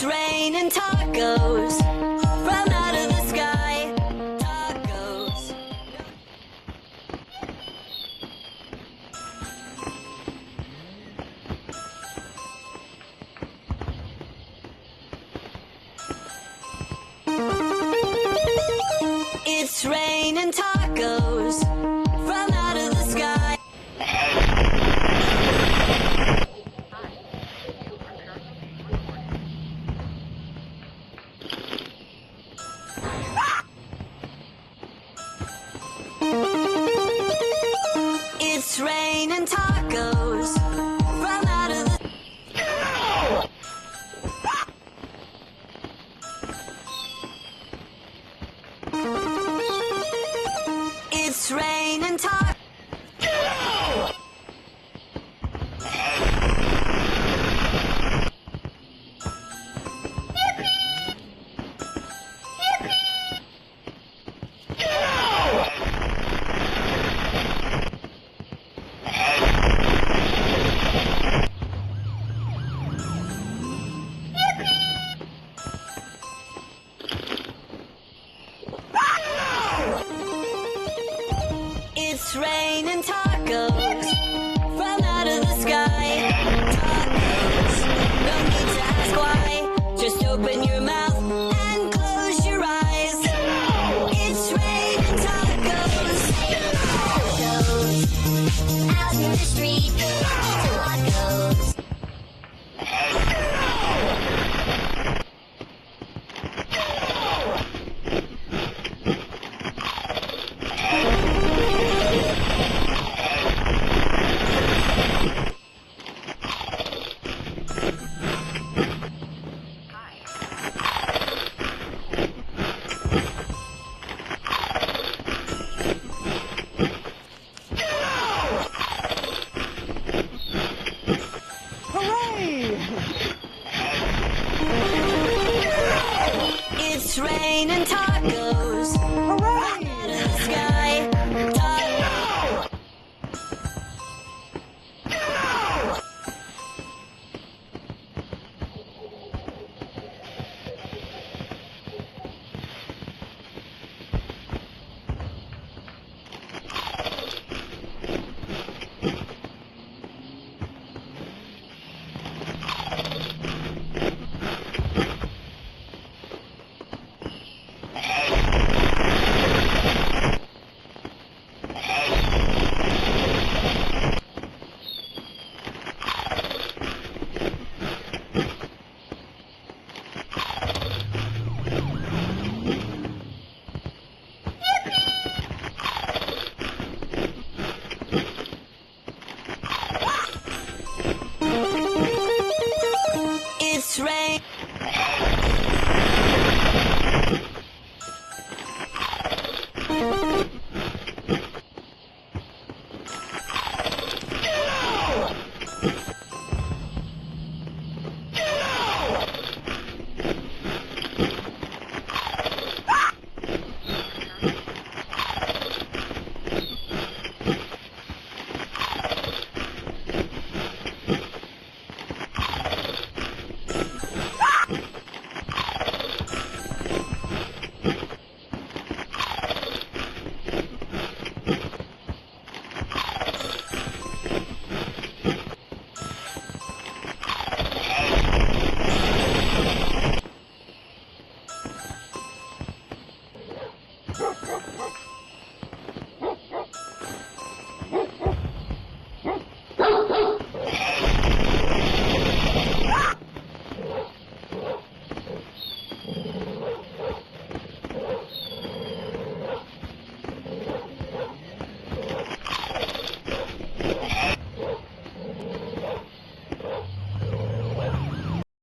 It's raining tacos from out of the sky. Tacos. It's raining tacos from out of the sky. It's raining tacos from out of the... It's raining tacos. It's raining tacos from out of the sky. Tacos, no need to ask why. Just open your mouth and close your eyes. It's raining tacos. Tacos, out in the street. Tacos. It's raining tacos. Hooray! Out of the sky. Tacos.